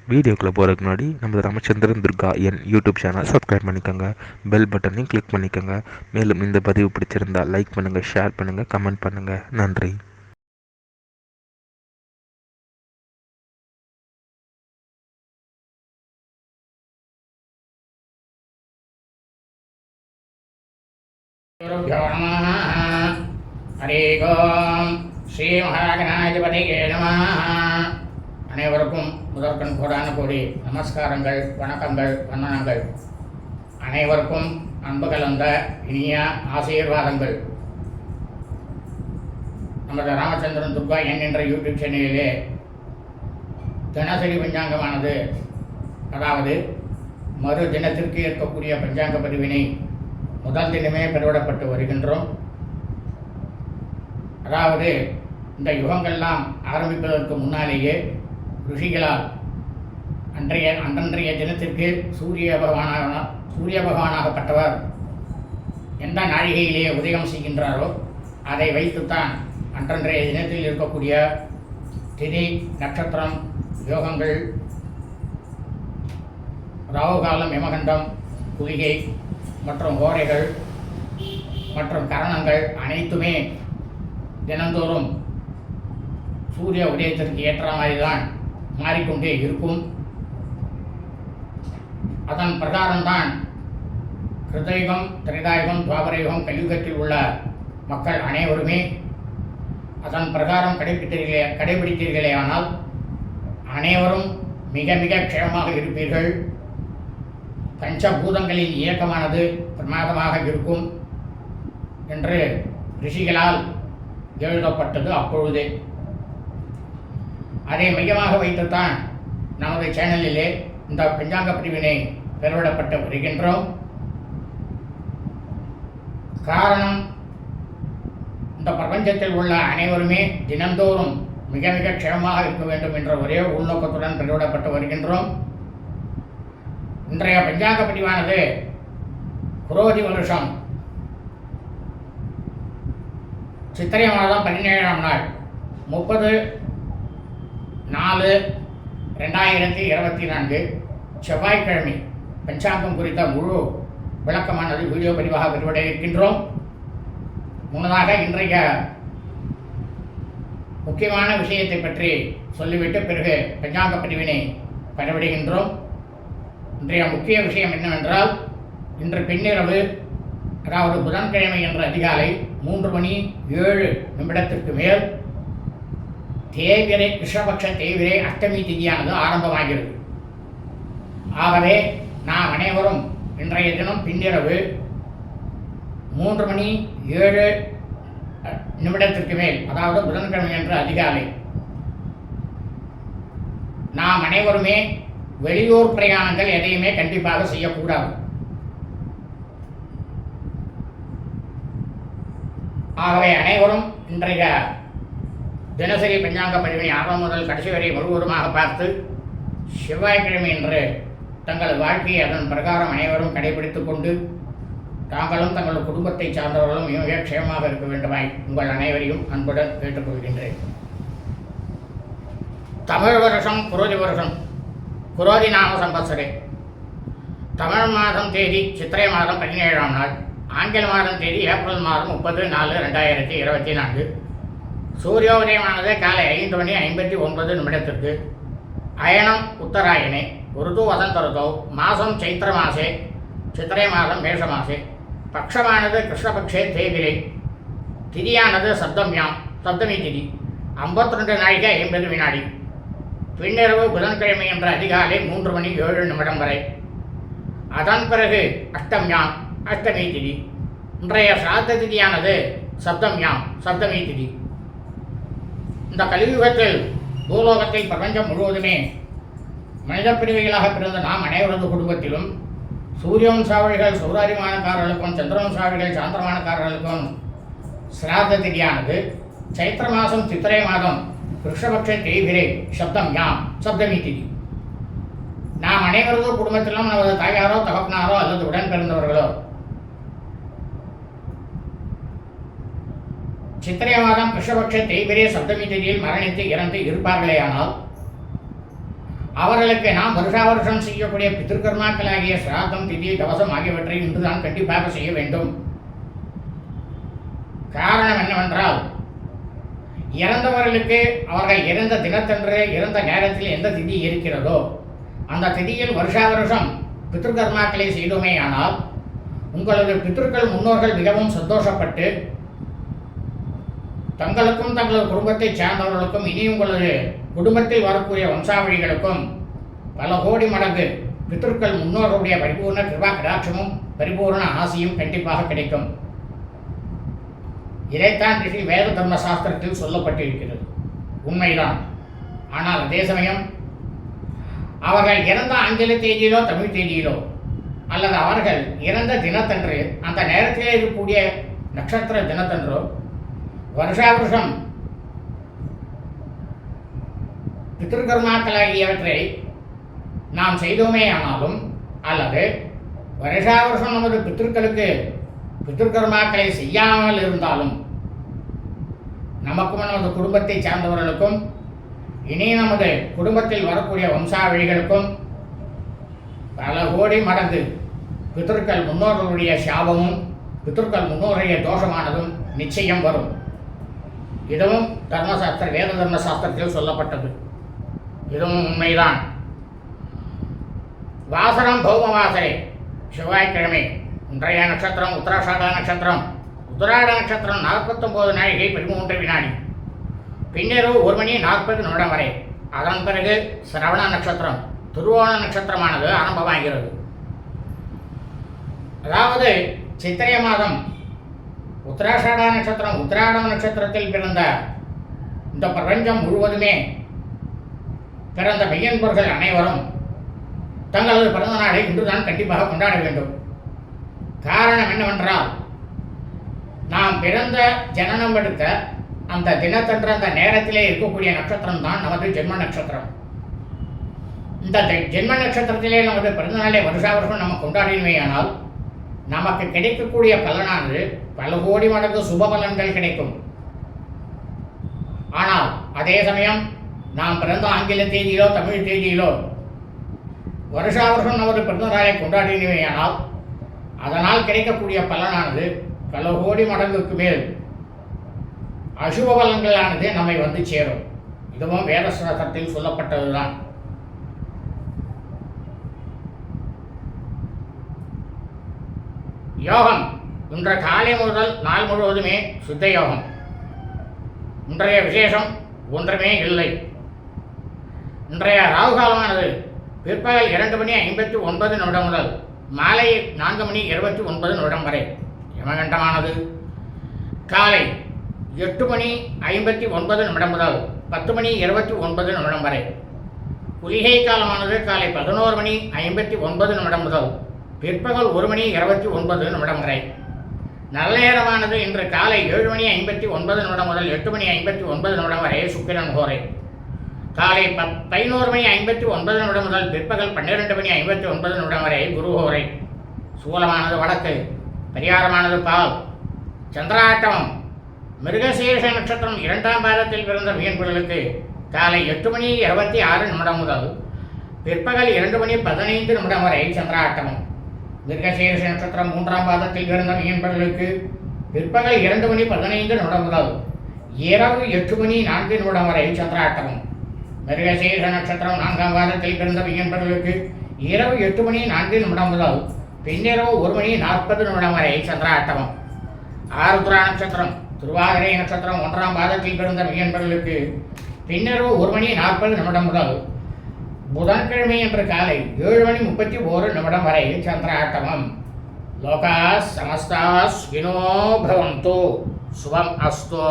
வீடியோக்குள்ளே போகிறதுக்கு முன்னாடி நம்ம ராமச்சந்திரன் துர்கா என் யூடியூப் சேனல் சப்ஸ்கிரைப் பண்ணிக்கோங்க, பெல் பட்டனையும் கிளிக் பண்ணிக்கோங்க. மேலும் இந்த பதிவு பிடிச்சிருந்தால் லைக் பண்ணுங்கள், ஷேர் பண்ணுங்கள், கமெண்ட் பண்ணுங்கள். நன்றி. ஹரி ஓம் ஸ்ரீ மகாகணாதிபதியே நமः. அனைவருக்கும் முதற்கண் கோடான கோடி நமஸ்காரங்கள், வணக்கங்கள், வந்தனங்கள். அனைவருக்கும் அன்பு கலந்த இனிய ஆசீர்வாதங்கள். நமது ராமச்சந்திரன் துர்கா என் என்ற யூடியூப் சேனலிலே தினசரி பஞ்சாங்கமானது, அதாவது மறு தினத்திற்கு இருக்கக்கூடிய பஞ்சாங்க பதிவினை முதல் தினமே பெருவிடப்பட்டு வருகின்றோம். அதாவது இந்த யுகங்கள்லாம் ஆரம்பிப்பதற்கு முன்னாலேயே ருஷிகளால் அன்றன்றைய தினத்திற்கு சூரிய பகவானாகப்பட்டவர் எந்த நாழிகையிலே உதயம் செய்கின்றாரோ அதை வைத்துத்தான் அன்றன்றைய தினத்தில் இருக்கக்கூடிய திதி, நட்சத்திரம், யோகங்கள், ராகுகாலம், யமகண்டம், குளிகை மற்றும் ஓரைகள் மற்றும் கரணங்கள் அனைத்துமே தினந்தோறும் சூரிய உதயத்திற்கு ஏற்ற மாதிரி தான் மாறிக்கொண்டே இருக்கும். அதன் பிரகாரம்தான் கிருதயுகம், திரேதாயுகம், துவாபரயுகம், கலியுகத்தில் உள்ள மக்கள் அனைவருமே அதன் பிரகாரம் கடைபிடித்தீர்களே ஆனால் அனைவரும் மிக மிக க்ஷேமமாக இருப்பீர்கள். பஞ்சபூதங்களின் இயக்கமானது பிரமாதமாக இருக்கும் என்று ரிஷிகளால் எழுதப்பட்டது அப்பொழுதே. அதை மையமாக வைத்துத்தான் நமது சேனலிலே இந்த பஞ்சாங்க பிரிவினை பெருவிடப்பட்டு வருகின்றோம். காரணம், இந்த பிரபஞ்சத்தில் உள்ள அனைவருமே தினந்தோறும் மிக மிக க்ஷேமமாக இருக்க வேண்டும் என்ற ஒரே உள்நோக்கத்துடன் பெருவிடப்பட்டு வருகின்றோம். இன்றைய பஞ்சாங்க பதிவானது குரோதி வருஷம் சித்திரை மாதம் 17ஆம் நாள் 30/4/2024 செவ்வாய்க்கிழமை பஞ்சாங்கம் குறித்த முழு விளக்கமானது வீடியோ பதிவாக பெறுவிட இருக்கின்றோம். முன்னதாக இன்றைய முக்கியமான விஷயத்தை பற்றி சொல்லிவிட்டு பிறகு பஞ்சாங்க பதிவினை பெறவிடுகின்றோம். இன்றைய முக்கிய விஷயம் என்னவென்றால், இன்று பின்னிரவு, அதாவது புதன்கிழமை என்ற அதிகாலை 3:07 மேல் தேய்பிரை, கிருஷ்ணபக்ஷ தேய்பிரை அஷ்டமி திதியானது ஆரம்பமாகிறது. ஆகவே நாம் அனைவரும் இன்றைய தினம் பின்னிரவு 3:07 மேல், அதாவது புதன்கிழமை என்ற அதிகாலை, நாம் அனைவருமே வெளியூர் பிரயாணங்கள் எதையுமே கண்டிப்பாக செய்யக்கூடாது. ஆகவே அனைவரும் இன்றைய தினசரி பஞ்சாங்க பதிவினை ஆரம்பம் முதல் கடைசி வரை முழுவதுமாக பார்த்து செவ்வாய்க்கிழமை என்று தங்கள் வாழ்க்கையை அதன் பிரகாரம் அனைவரும் கடைபிடித்துக் கொண்டு தாங்களும் தங்கள் குடும்பத்தை சார்ந்தவர்களும் மிக க்ஷேமமாக இருக்க வேண்டுமாய் உங்கள் அனைவரையும் அன்புடன் கேட்டுக்கொள்கின்றேன். தமிழ் வருஷம் குரோதி வருஷம், குரோதி நாம சம்பத்சரே. தமிழ் மாதம் தேதி சித்திரை மாதம் 17ஆம் நாள், ஆங்கில மாதம் தேதி ஏப்ரல் மாதம் 30/4/2024. சூரியோதயமானது காலை 5:59 அயனம் உத்தராயணே, ருது வசந்த ருதோ, மாதம் சைத்திர மாசே, சித்திரை மாதம் மேஷ மாசே, பக்ஷமானது கிருஷ்ணபக்ஷே தேவிரை, திதியானது சப்தமி திதி, 52 நாழிகை 50 வினாடி. பின்னிரவு புதன்கிழமை என்ற அதிகாலை 3:07 வரை. அதன் பிறகு அஷ்டமி திதி. இன்றைய சிராத்த திதியானது சப்தமி திதி. இந்த கலியுகத்தில் பூலோகத்தை பிரபஞ்சம் முழுவதுமே மனித பிரிவுகளாக பிறந்த நாம் அனைவரது குடும்பத்திலும் சூரியவம்சாவளிகள் சௌராரிமானக்காரர்களுக்கும் சந்திரவம்சாவளிகள் சாந்திரமானக்காரர்களுக்கும் சிராத்த திதியானது சைத்திர மாதம் சித்திரை மாதம் கிருஷ்ணபக்ஷ தேய்பிரை சப்தமி திதி. நாம் அனைவரது குடும்பத்திலும் நமது தாயாரோ, தகப்பனாரோ அல்லது உடன் பிறந்தவர்களோ சித்திரை மாதம் கிருஷ்ணபக்ஷ தேய்பிரை சப்தமி திதியில் மரணித்து இறந்து இருப்பார்களேயானால் அவர்களுக்கு நாம் வருஷா வருஷம் செய்யக்கூடிய பித்திருக்கர்மாக்களாகிய சிராத்தம், திதி, தவசம் ஆகியவற்றை இன்றுதான் கண்டிப்பாக செய்ய வேண்டும். காரணம் என்னவென்றால், இறந்தவர்களுக்கு அவர்கள் இறந்த தினத்தன்று இறந்த நேரத்தில் எந்த திதி இருக்கிறதோ அந்த திதியில் வருஷா வருஷம் பித்திருக்கர்மாக்களை செய்தோமே ஆனால் உங்களது பித்திருக்கள் முன்னோர்கள் மிகவும் சந்தோஷப்பட்டு தங்களுக்கும் தங்களது குடும்பத்தை சார்ந்தவர்களுக்கும் இனி உங்களது குடும்பத்தில் வரக்கூடிய வம்சாவழிகளுக்கும் பல கோடி மடங்கு பித்திருக்கள் முன்னோர்களுடைய பரிபூர்ண கிருபா கடாட்சமும் பரிபூர்ண ஆசியும் கண்டிப்பாக கிடைக்கும். இதைத்தான் ரிஷி வேத தர்ம சாஸ்திரத்தில் சொல்லப்பட்டிருக்கிறது. உண்மைதான். ஆனால் அதே சமயம் அவர்கள் இறந்த ஆங்கில தேதியிலோ தமிழ் தேதியிலோ அல்லது அவர்கள் இறந்த தினத்தன்று அந்த நேரத்திலே இருக்கக்கூடிய நட்சத்திர தினத்தன்றோ வருஷா வருஷம் பித்திருக்கர்மாக்களாகியவற்றை நாம் செய்தோமே ஆனாலும் அல்லது வருஷா வருஷம் நமது பித்திருக்களுக்கு பித்திருக்கர்மாக்களை செய்யாமல் இருந்தாலும் நமக்கும் நமது குடும்பத்தை சார்ந்தவர்களுக்கும் இனி நமது குடும்பத்தில் வரக்கூடிய வம்சாவழிகளுக்கும் பல கோடி மடங்கு பித்திருக்கள் முன்னோர்களுடைய சாபமும் பித்திருக்கள் முன்னோருடைய தோஷமானதும் நிச்சயம் வரும். இதுவும் தர்மசாஸ்திர வேத தர்ம சாஸ்திரத்தில் சொல்லப்பட்டது. இதுவும் உண்மைதான். வாசனம் பௌமவாசரை செவ்வாய்க்கிழமை. இன்றைய நட்சத்திரம் உத்தராஷாட நட்சத்திரம். உத்தராட நட்சத்திரம் 49 நாழிகை 13 வினாடி. பின்னிரவு 1 மணி 40 நிமிடம் வரை. அதன் பிறகு சிரவண நட்சத்திரம் திருவோண நட்சத்திரமானது ஆரம்பமாகிறது. அதாவது சித்திரை மாதம் உத்தராஷாட நட்சத்திரம் உத்தராட நட்சத்திரத்தில் பிறந்த இந்த பிரபஞ்சம் முழுவதுமே பிறந்த மெய்யன்பர்கள் அனைவரும் தங்களது பிறந்த நாளை இன்றுதான் கண்டிப்பாக கொண்டாட வேண்டும். காரணம் என்னவென்றால், நாம் பிறந்த ஜனனம் எடுத்த அந்த தினத்தன்று அந்த நேரத்திலே இருக்கக்கூடிய நட்சத்திரம் தான் நமது ஜென்ம நட்சத்திரம். இந்த ஜென்ம நட்சத்திரத்திலே நமது பிறந்தநாளை வருஷா வருஷம் நம்ம கொண்டாடினோமேயானால் நமக்கு கிடைக்கக்கூடிய பலனானது பல கோடி மடங்கு சுப பலன்கள் கிடைக்கும். ஆனால் அதே சமயம் நாம் பிறந்த ஆங்கில தேதியிலோ தமிழ் தேதியிலோ வருஷா வருஷம் நமது பிறந்தநாளை கொண்டாடினோமேயானால் அதனால் கிடைக்கக்கூடிய பலனானது பல கோடி மடங்குக்கு மேல் அசுப பலன்களானது நம்மை வந்து சேரும். இதுவும் வேத சாஸ்திரத்தில் சொல்லப்பட்டதுதான். யோகம். இன்று காலை முதல் நாள் முழுவதுமே சுத்த யோகம். இன்றைய விசேஷம் ஒன்றுமே இல்லை. இன்றைய ராகுகாலமானது பிற்பகல் 2 மணி 59 நிமிடம் முதல் மாலை 4 மணி 29 நிமிடம் வரை. யமகண்டமானது காலை 8 மணி 59 நிமிடம் முதல் 10 மணி 29 நிமிடம் வரை. குளிகை காலமானது காலை 11 மணி 59 நிமிடம் முதல் பிற்பகல் 1 மணி 29 நிமிடம் வரை. நல்ல நேரமானது இன்று காலை 7 மணி 59 நிமிடம் முதல் 8 மணி 59 நிமிடம் வரை சுக்கிரன் ஹோரை. காலை 11 மணி 59 நிமிடம் முதல் பிற்பகல் 12 மணி 59 நிமிடம் வரை குரு ஹோரை. சூலமானது வடக்கு. பரிகாரமானது பால். சந்திராட்டமம். மிருகசீரிஷ நட்சத்திரம் 2ஆம் பாதத்தில் பிறந்த மீன்பர்களுக்கு காலை 8 மணி 26 நிமிடம் முதல் பிற்பகல் 2 மணி 15 நிமிடம் வரை சந்திராட்டமம். மிருகசீரிஷ நட்சத்திரம் 3ஆம் பாதத்தில் பிறந்த மீன்பர்களுக்கு பிற்பகல் 2 மணி 15 நிமிடம் முதல் இரவு 8 மணி 4 நிமிடம் வரை சந்திராட்டமம். மிருகசீரிஷ நட்சத்திரம் 4ஆம் பாதத்தில் பிறந்த மீன்பர்களுக்கு இரவு 8 மணி 4 நிமிடம் முதல் பின்னிரவு 1 மணி 40 நிமிடம் வரை சந்திராட்டமம். ஆருத்ரா நட்சத்திரம் திருவாதிரை நட்சத்திரம் 1ஆம் பாதத்தில் பிறந்த மீன்பர்களுக்கு பின்னிரவு 1 மணி 40 நிமிடம் முதல் புதன்கிழமை என்ற காலை 7 மணி 31 நிமிடம் வரை சந்திராட்டமம். லோகா சமஸ்தா சுகினோ பவந்து. சுபம் அஸ்து.